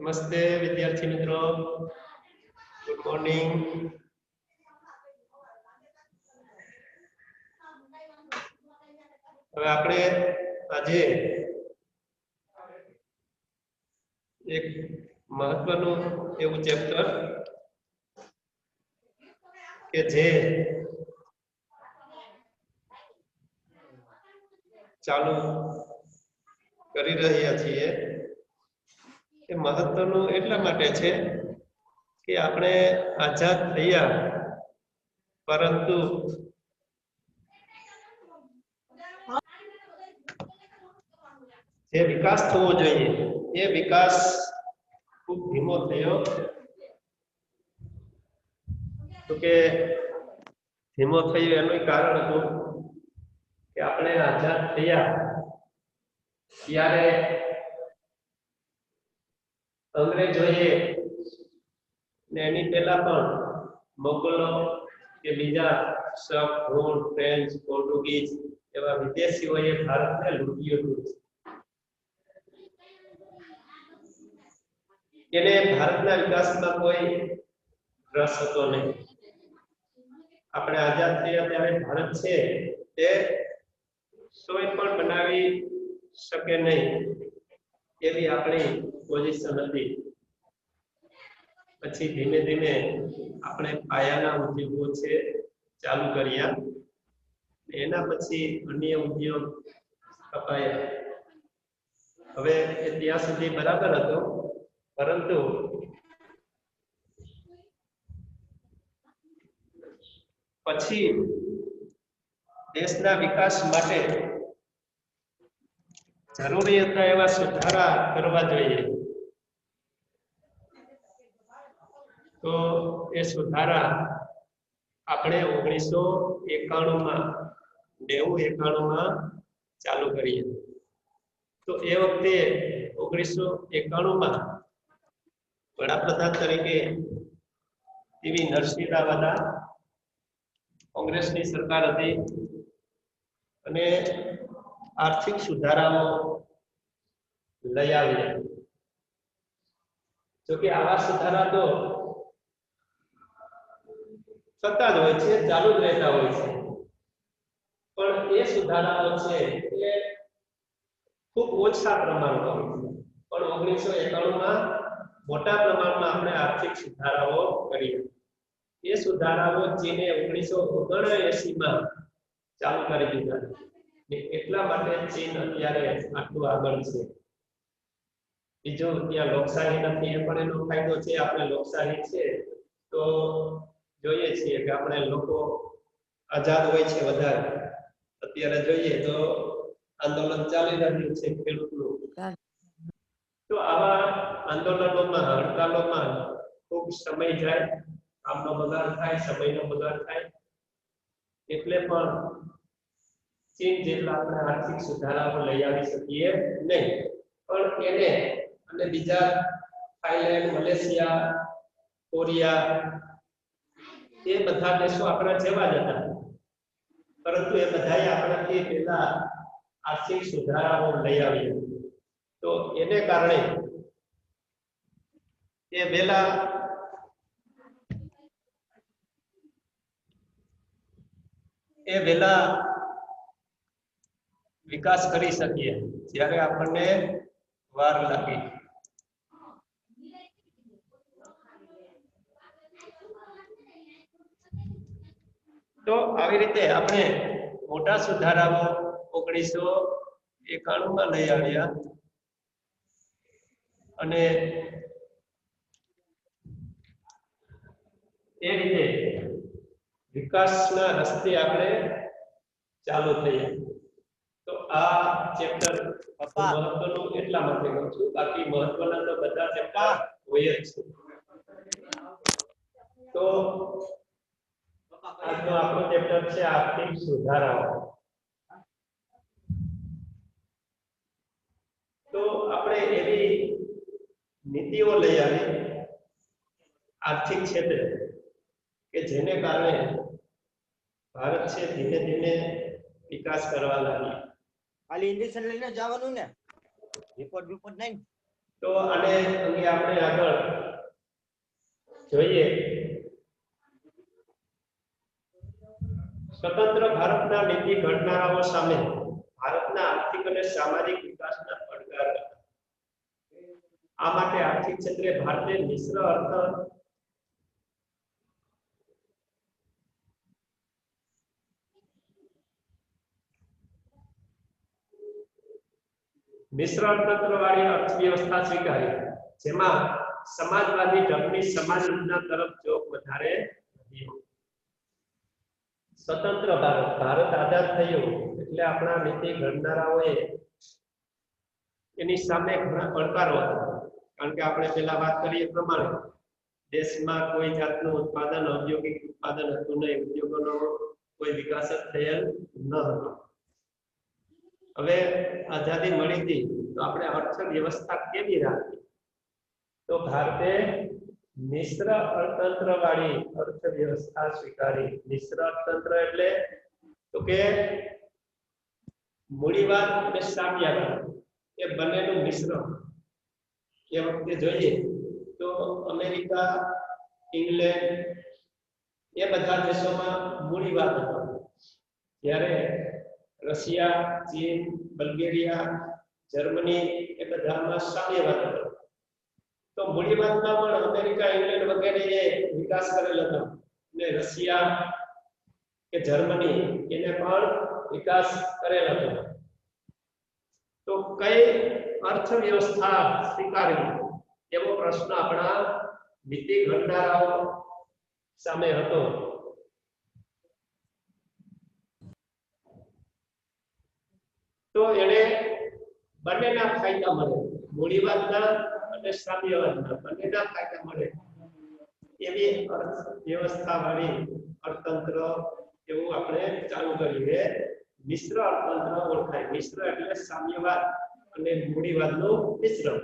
નમસ્તે વિદ્યાર્થી મિત્રો, ગુડ મોર્નિંગ. હવે આપણે આજે એક મહત્વનું એવું ચેપ્ટર કે જે ચાલુ કરી રહ્યા છીએ. એ મહત્વનું એટલા માટે છે કે આપણે આઝાદ થયા, પરંતુ જે વિકાસ થવો જોઈએ એ વિકાસ ખૂબ ધીમો થયો. તો કે ધીમો થયો એનું કારણ હતું કે આપણે આઝાદ થયા ત્યારે અંગ્રેજોએ ને એની પહેલા પણ મોગલો કે બીજા શક, હુણ, ફ્રેન્ચ, પોર્ટુગીઝ એવા વિદેશીઓએ ભારતને લૂંટ્યું હતું. એને ભારતના વિકાસમાં કોઈ રસ હતો નહીં. આપણે આઝાદ થયા ત્યારે ભારત છે તે સોય પણ બનાવી શકે નહીં એવી આપણી પોઝિશન હતી. પછી ધીમે ધીમે આપણે પાયાના ઉદ્યોગો છે ચાલુ કર્યા. એના પછી અન્ય ઉદ્યોગ કપાયા. હવે એ ત્યાં સુધી બરાબર હતો, પરંતુ પછી દેશના વિકાસ માટે જરૂરી હતા એવા સુધારા કરવા જોઈએ. તો એ સુધારા આપણે 1991 ચાલુ કરીએ. તો એ વખતે 1991 વડાપ્રધાન તરીકે પીવી નરસિંહ રાવ હતા. કોંગ્રેસની સરકાર હતી અને આર્થિક સુધારાઓ લઈ આવ્યા. જોકે આવા સુધારા તો સતત હોય છે, ચાલુ જ રહેતા હોય છે, પણ એ સુધારાઓ છે એ ખૂબ ઓછા પ્રમાણમાં હોય છે. પણ 1991 મોટા પ્રમાણમાં આપણે આર્થિક સુધારાઓ કર્યા. એ સુધારાઓ ચીને 1979 ચાલુ કરી દીધા. એટલા માટે ચીન અત્યારે આટલું આગળ છે. બીજું ત્યાં લોકશાહી નથી, એ પણ એનો ફાયદો છે. આપણે લોકશાહી છે તો જોઈએ છીએ કે આપણે લોકો આઝાદ હોય છે વધારે. અત્યારે જોઈએ તો આંદોલન ચાલી રહ્યું છે ખેડૂતનું. તો આવા આંદોલનોમાં, હડતાલોમાં ખૂબ સમય જાય, કામનો બગાડ થાય, સમયનો બગાડ થાય. એટલે પણ ચીન જેટલા આપણે આર્થિક સુધારાઓ લઈ આવી શકીએ નહીં. પણ એને અને બીજા થાઈલેન્ડ, મલેશિયા, કોરિયા એ બધા દેશો આપણા જેવા જ હતા, પરંતુ એ બધાએ આપણાથી પહેલા આર્થિક સુધારાઓ લઈ આવ્યા. તો એને કારણે એ વહેલા વિકાસ કરી શકીએ જ્યારે આપણને વાર લાગી. તો આવી રીતે આપણે મોટા સુધારાઓ 1991 લઈ આવ્યા અને એ રીતે વિકાસના રસ્તે આપણે ચાલુ થયા. તો આ ચેપ્ટર મહત્વનું એટલા માટે કહું છું, બાકી મહત્વના તો બધા ચેપ્ટર હોય જ છે. તો આજનો આપણો ચેપ્ટર છે આર્થિક સુધારાઓ. તો આપણે એવી નીતિઓ લઈ આવી આર્થિક ક્ષેત્રે કે જેને કારણે ભારત છે ધીમે ધીમે વિકાસ કરવા લાગ્યા. ખાલી ઇન્જેક્શન લઈને જવાનું ને, રિપોર્ટ નહીં. તો આને અંગે આપણે આગળ જોઈએ સ્વતંત્ર ભારતના નીતિ ઘડનારાઓ સામે ભારતના આર્થિક અને સામાજિક વિકાસના પડકાર હતા. આ માટે આર્થિક ક્ષેત્રે ભારતે મિશ્ર અર્થતંત્રવાળી અર્થવ્યવસ્થા સ્વીકારી, જેમાં સમાજવાદી ઢબની સમાજ યોજના તરફ જોગ વધારે રહ્યો. સ્વતંત્ર ભારત આઝાદ થયું એટલે આપણા નીતિ ઘડનારાઓએ એની સામે ઘણા પડકારો હતા. કારણ કે આપણે પહેલા વાત કરી એ પ્રમાણે દેશમાં કોઈ જાતનું ઉત્પાદન ઔદ્યોગિક ઉત્પાદન હતું નહીં, ઉદ્યોગોનો કોઈ વિકાસ જ થયેલ ન હતો. હવે આઝાદી મળી હતી તો આપણે અર્થવ્યવસ્થા કેવી રાખી? તો ભારતે મિશ્ર અર્થતંત્ર વાળી અર્થવ્યવસ્થા સ્વીકારી. મિશ્ર અર્થતંત્ર એટલે તો કે મૂડીવાદ અને સામ્યવાદ એ બંનેનું મિશ્રણ. એ વખતે જોઈએ તો અમેરિકા, ઇંગ્લેન્ડ એ બધા દેશોમાં મૂડીવાદ હતો, જ્યારે રશિયા, ચીન, બલ્ગેરિયા, જર્મની એ બધામાં સામ્યવાદ હતો. તો મૂડીવાદમાં પણ અમેરિકા, ઇંગ્લેન્ડ વગેરેએ વિકાસ કરેલો હતો અને રશિયા કે જર્મની એને પણ વિકાસ કરેલો હતો. તો કઈ અર્થવ્યવસ્થા સ્વીકારવી એવો પ્રશ્ન આપણા નીતિ ઘડનારાઓ સામે હતો. તો એને બંનેના ફાયદા મળે, મૂડીવાદના અને સામ્યવાદના બંનેના ફાયદા મળે એવી અર્થવ્યવસ્થા વાળી અર્થતંત્ર એવું આપણે ચાલુ કરીએ. મિશ્ર અર્થતંત્ર ઓળખાય. મિશ્ર એટલે સામ્યવાદ અને મૂડીવાદનું મિશ્રણ.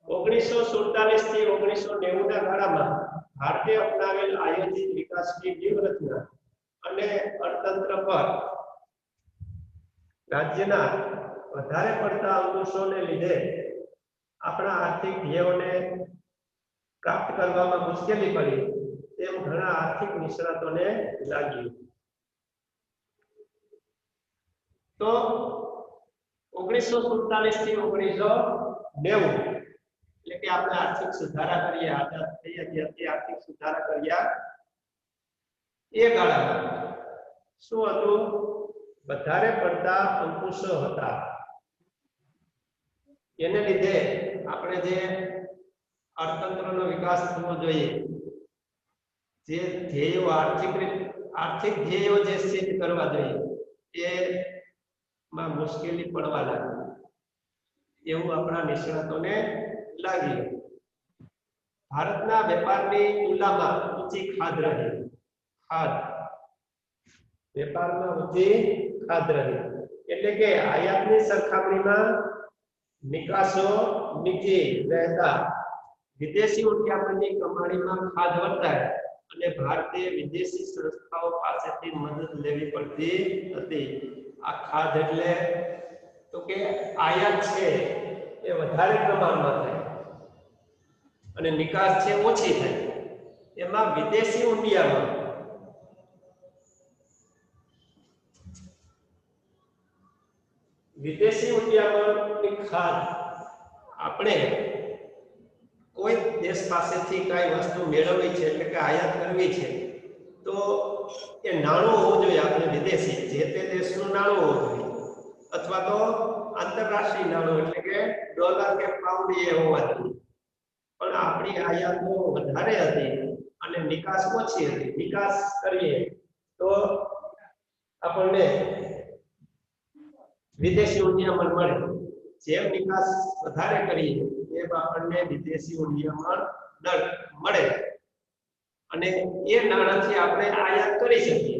1947 થી 1990 ના ગાળામાં ભારતે અપનાવેલ આયોજિત વિકાસની વ્યૂહરચના અને અર્થતંત્ર પર રાજ્યના વધારે પડતા અંકુશોને લીધે આપણા આર્થિક ધ્યેયોને પ્રાપ્ત કરવામાં મુશ્કેલી પડી તેમ ઘણા આર્થિક નિષ્ણાતોને લાગ્યું. તો 1947 થી 1990 એટલે કે આપણે આર્થિક સુધારા કર્યા, આઝાદ થયા ત્યારથી આર્થિક સુધારા કર્યા, એ ગાળામાં શું હતું? વધારે પડતા અંકુશો હતા. એને લીધે આપણે જે અર્થતંત્રનો વિકાસ થવો જોઈએ, જે ધ્યેયો આર્થિક ધ્યેયો જે સિદ્ધ કરવા જોઈએ એમાં મુશ્કેલી પડવા લાગી એવું આપણા નિષ્ણાતોને લાગ્યું. ભારતના વેપારની તુલનામાં ઊંચી ખાધ રહી. વેપારમાં ઊંચી ખાધ રહી એટલે કે આયાતની સરખામણીમાં નિકાસો નીચી રહેતા વિદેશી ઉત્પાદનની કમાણીમાં ખાધ વર્તાય અને ભારતીય વિદેશી સંસ્થાઓ પાસેથી મદદ લેવી પડતી હતી. આ ખાધ એટલે તો કે આયાત છે એ વધારે પ્રમાણમાં થાય અને નિકાસ છે ઓછી થાય. એમાં વિદેશી ઉદ્યામની ખાધ આપણે કોઈ દેશ પાસેથી કઈ વસ્તુ મેળવવી છે એટલે કે આયાત કરવી છે તો એ નાણું હોવું જોઈએ. આપણે વિદેશી જે તે દેશનું નાણું હોવું જોઈએ, અથવા તો આંતરરાષ્ટ્રીય નાણું એટલે કે ડોલર કે પાઉન્ડ એ હોવા જોઈએ. પણ આપણી આયાત વધારે હતી અને નિકાસ ઓછી હતી. નિકાસ કરીએ તો આપણને વિદેશી ઉદ્યામન મળે. જેમ નિકાસ વધારે કરીએ એમ આપણને વિદેશી ઉદ્યામન મળે અને એ નાણાંથી આપણે આયાત કરી શકીએ.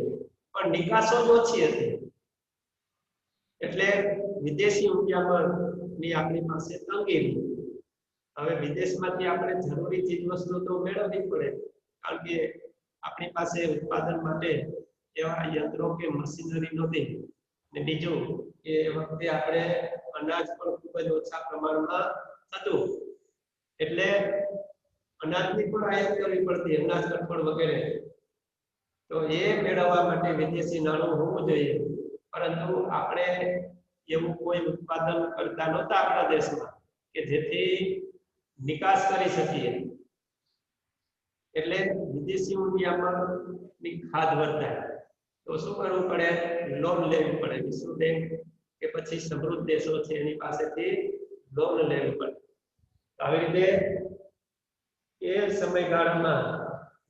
પણ નિકાસો જ ઓછી હતી એટલે વિદેશી ઉદ્યામનની આપણી પાસે તંગી રહી. હવે વિદેશમાંથી આપણે જરૂરી ચીજવસ્તુ તો મેળવવી પડે, કારણ કે આપણી પાસે ઉત્પાદન માટે એવા યંત્રો કે મશીનરી નહોતી. ને બીજું એ વખતે આપણે અનાજ પણ ખૂબ જ ઓછા પ્રમાણમાં થતું, એટલે અનાજની પણ આયાત કરવી પડતી, અનાજ કઠોળ વગેરે. તો એ મેળવવા માટે વિદેશી નાણું હોવું જોઈએ, પરંતુ આપણે એવું કોઈ ઉત્પાદન કરતા નહોતા આપણા દેશમાં કે જેથી નિકાસ કરી શકીએ, એટલે વિદેશી મૂલ્યમાં ખાધ વર્તાય તો શું કરવું પડે? લોન લેવી પડે. વિશ્વ બેંક કે પછી સમૃદ્ધ દેશો છે એની પાસેથી લોન લેવી પડે. આવી રીતે એ સમયગાળામાં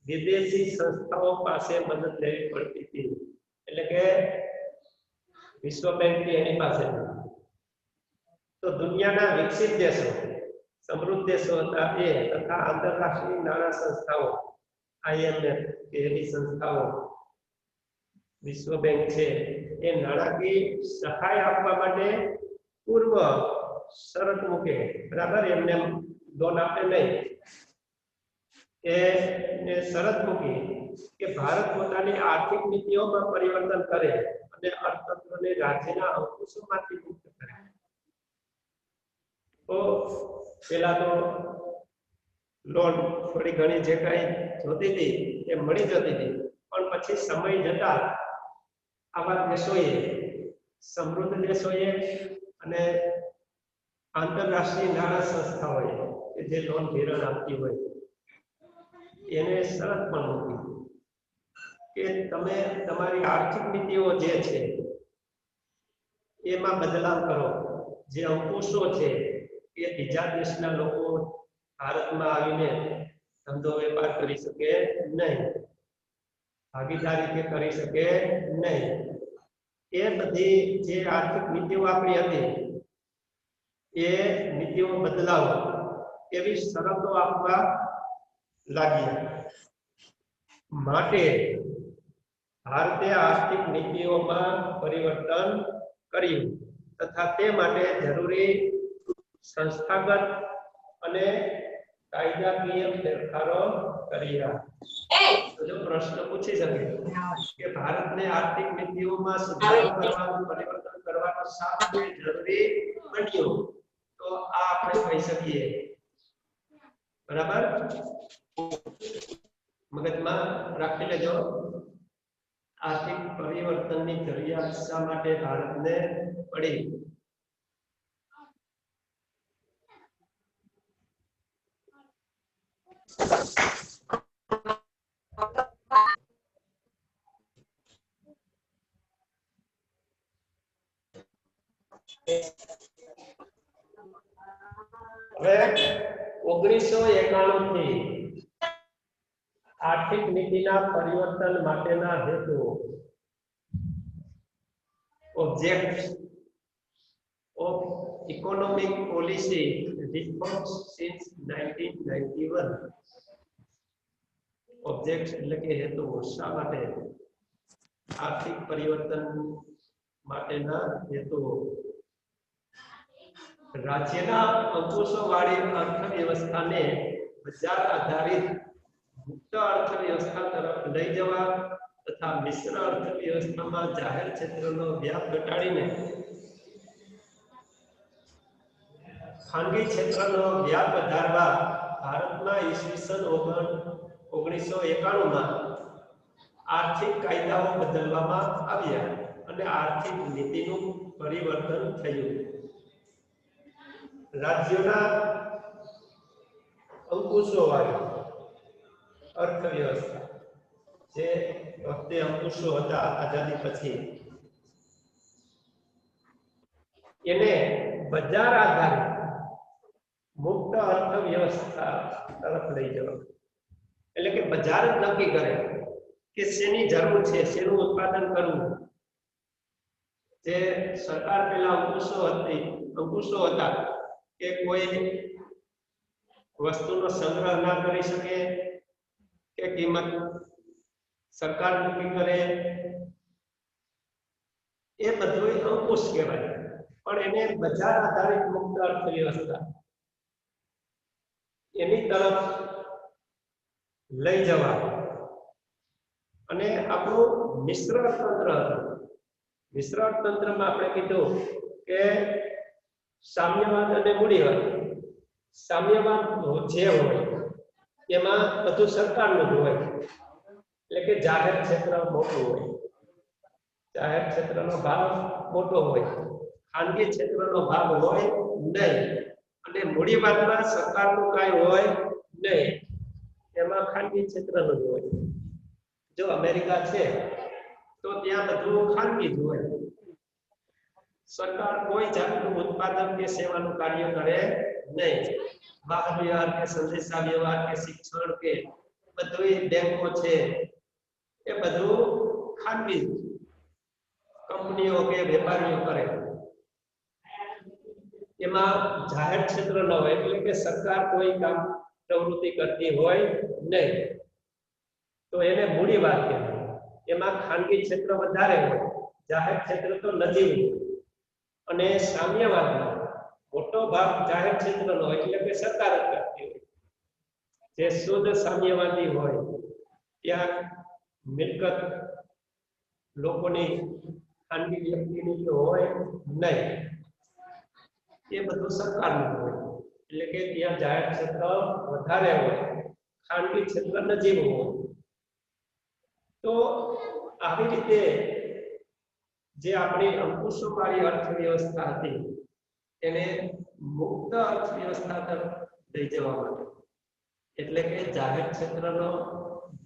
વિદેશી સંસ્થાઓ પાસે મદદ લેવી પડતી હતી, એટલે કે વિશ્વ બેંક એની પાસે. તો દુનિયાના વિકસિત દેશો, સમૃદ્ધ દેશો હતા એ તથા આંતરરાષ્ટ્રીય નાણાં સંસ્થાઓ, IMF કે એવી સંસ્થાઓ, વિશ્વ બેંક છે, એ નાણાકીય સહાય આપવા માટે પૂર્વ શરત મૂકે, બરાબર? એમને લોન આપે નહીં, એને શરત મૂકી કે ભારત પોતાની આર્થિક નીતિઓમાં પરિવર્તન કરે અને અર્થતંત્રને રાજ્યના અંકુશોમાંથી મુક્ત કરે. તો પેલા તો લોન થોડી ઘણી જે કઈ જોતી હતી એ મળી જતી હતી, પણ પછી સમય જતા આવા દેશોએ, સમૃદ્ધ દેશોએ અને આંતરરાષ્ટ્રીય નાણાં સંસ્થાઓએ કે જે લોન ધિરાણ આપતી હોય એને શરત પણ મૂકી કે તમે તમારી આર્થિક નીતિઓ જે છે એમાં બદલાવ કરો. જે અંકુશો છે એ બીજા દેશના લોકો ભારતમાં આવીને ધંધો વેપાર કરી શકે નહીં, ભાગીદારી કે કરી શકે નહીં. એ બધી જે આર્થિક નીતિઓ આપણી હતી એ નીતિઓ બદલાવો એવી શરતો આપવા લાગી. માટે ભારતે આર્થિક નીતિઓમાં પરિવર્તન કર્યું તથા તે માટે જરૂરી સંસ્થાગત અને કાયદાકીય ફેરફારો કર્યા. જો પ્રશ્ન પૂછી શકે કે ભારતને આર્થિક નીતિઓમાં સુધારો કરવાનું, પરિવર્તન કરવાનું શા માટે જરૂરી બન્યું, તો આ આપણે કહી શકીએ, બરાબર? મગજમાં રાખી લેજો. આર્થિક પરિવર્તનની જરૂરિયાત શા માટે ભારતને પડી? હવે 1991 થી આર્થિક નીતિના પરિવર્તન માટેના હેતુઓ, objects of economic policy reforms since 1991. Objects એટલે કે હેતુઓ. શા માટે આર્થિક પરિવર્તન માટેના હેતુઓ? રાજ્યના અંકુશોવાળી અર્થવ્યવસ્થાને બજાર આધારિત મુક્ત અર્થવ્યવસ્થા તરફ લઈ જવા તથા મિશ્ર અર્થવ્યવસ્થામાં જાહેર ક્ષેત્રનો વ્યાપ ઘટાડીને ખાનગી ક્ષેત્રનો વ્યાપ વધારવા ભારતમાં ઈસવીસન 1991 માં આર્થિક કાયદાઓ બદલવામાં આવ્યા અને આર્થિક નીતિનું પરિવર્તન થયું. રાજ્યોના અંકુશોવાળી અર્થવ્યવસ્થા, જે વખતે અંકુશો હતા આઝાદી પછી, એને બજાર આધારિત મુક્ત અર્થવ્યવસ્થા તરફ લઈ જવા. એટલે કે બજાર જ નક્કી કરે કે શેની જરૂર છે, શેનું ઉત્પાદન કરવું. જે સરકાર પેલા અંકુશો હતા કે કોઈ વસ્તુનો સંગ્રહ ના કરી શકે કે કિંમત સરકાર નક્કી કરે, એ બધું અંકુશ કહેવાય. પણ એને બજાર આધારિત મુક્ત અર્થવ્યવસ્થા એની તરફ લઈ જવા અને આપણું મિશ્ર અર્થતંત્ર હતું. મિશ્ર અર્થતંત્રમાં આપણે કીધું કે સામ્યવાદ અને મૂડીવાદ. સામ્યવાદ જે હોય એમાં બધું સરકારનું જ હોય, એટલે કે જાહેર ક્ષેત્ર મોટું હોય, જાહેર ક્ષેત્રનો ભાગ મોટો હોય, ખાનગી ક્ષેત્રનો ભાગ હોય નહીં. અને મૂડીવાદમાં સરકારનું કાંઈ હોય નહીં, એમાં ખાનગી ક્ષેત્રનું જ હોય. જો અમેરિકા છે તો ત્યાં બધું ખાનગી જ હોય, સરકાર કોઈ જાતનું ઉત્પાદન કે સેવાનું કાર્ય કરે નહીં. વાહન વ્યવહાર કે સંદેશા વ્યવહાર કે શિક્ષણ કે બધું બેંકો છે એ બધું ખાનગી કંપનીઓ કે વેપારીઓ કરે. એમાં જાહેર ક્ષેત્ર ન હોય, એટલે કે સરકાર કોઈ કામ પ્રવૃત્તિ કરતી હોય નહીં, તો એને મૂડીવાદ કહેવાય. એમાં ખાનગી ક્ષેત્ર વધારે હોય, જાહેર ક્ષેત્ર તો નજીવું. અને સામ્યવાદમાં મોટો ભાગ જાહેર ક્ષેત્રનો હોય, એટલે કે સરકાર જ કરતી હોય. જે શુદ્ધ સામ્યવાદી હોય ત્યાં મિલકત લોકોની ખાનગી વ્યક્તિની હોય નહીં, એ બધું સરકારનું હોય, એટલે કે ત્યાં જાહેર ક્ષેત્ર વધારે હોય, ખાનગી ક્ષેત્ર નજીવું હોય. તો આવી રીતે જે આપણી અંકુશોવાળી અર્થવ્યવસ્થા હતી એને મુક્ત અર્થવ્યવસ્થા તરફ લઈ જવા માટે, એટલે કે જાહેર ક્ષેત્રનો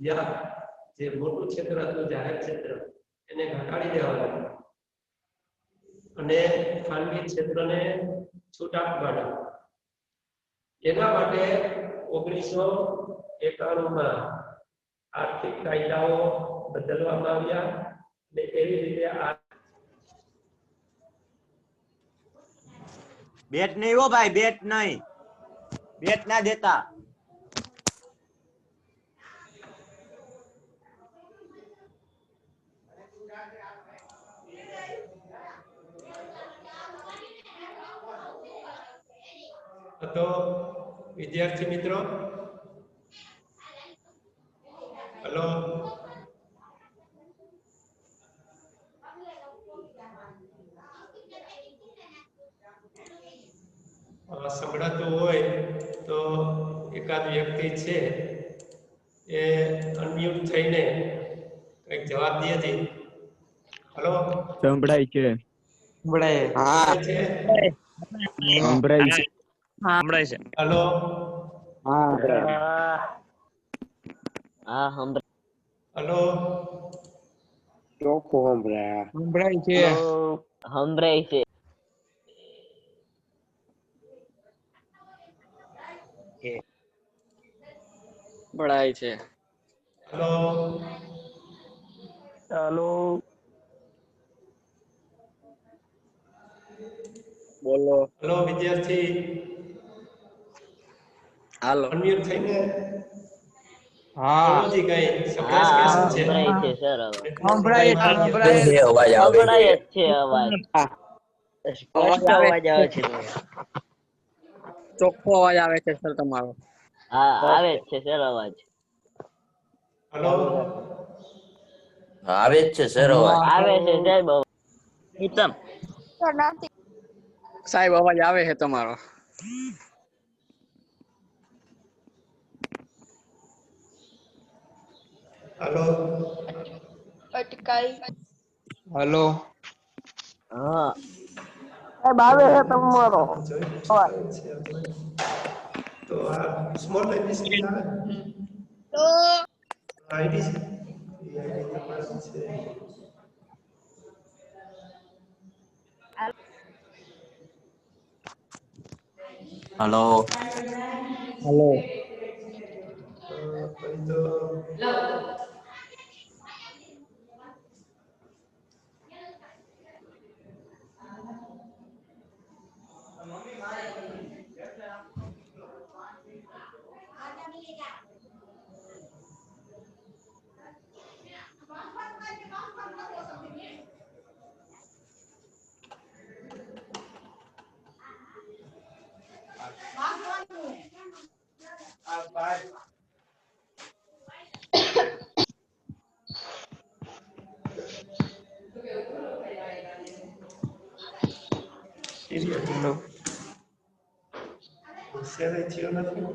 વ્યાપ, જે મોટું ક્ષેત્ર હતું જાહેર ક્ષેત્ર, એને ઘટાડી દેવાનું અને ખાનગી ક્ષેત્રને છૂટા પાડવા. એના માટે 1991માં આર્થિક કાયદાઓ બદલવામાં આવ્યા અને એવી રીતે બેટ નહીં હો ભાઈ, બેટ નહીં, બેટ ના દેતા. તો વિદ્યાર્થી મિત્રો, હલો, સંભળાતું હોય તો એકાદ વ્યક્તિ છે એ અનમ્યુટ થઈને કંઈક જવાબ દે છે. હલો, સંભળાય છે. સંભળાય. હા છે. સંભળાય છે. હા સંભળાય છે. હલો, હા હા સંભળાય. હલો, ચોખ્ખો સંભળાય છે. સંભળાય છે. સંભળાય છે. હલો, ચાલો બોલો. હલો વિદ્યાર્થી, હાલો. અનમ્યુટ થઈને હા બોલોજી કઈ હા સંભળાય છે કે સંભળાય શું છે છે? સર હવે સંભળાય છે. સંભળાય જ છે અવાજ, સ્પષ્ટ આવે અવાજ આવે છે તમારો. ચોખ્ખો અવાજ આવે છે સર તમારો. હા આવે જ છે સર અવાજ, હલો, આવે જ છે સર અવાજ. આવે છે સાહેબ અવાજ. ઉત્તમ. સાહેબ અવાજ આવે છે તમારો. Hello, hello. હા સાહેબ આવે છે તમારો અવાજ. તો આ સ્મોલ એબીસીડી આવે આઈડી છે, એ આઈડી તપાસ છે. હલો. હલો. પછી તો હલો. શેરે થયો નથી.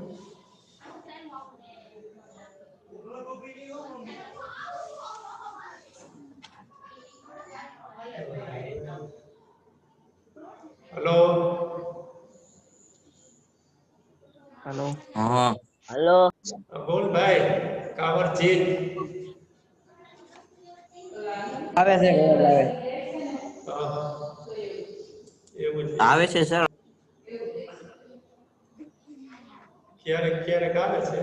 Hello hello. હા હલો. બોલ ભાઈ કાવરજીત. આવે છે અવાજ આવે. હા, એવું છે. આવે છે સર ક્યારેક ક્યારેક આવે છે.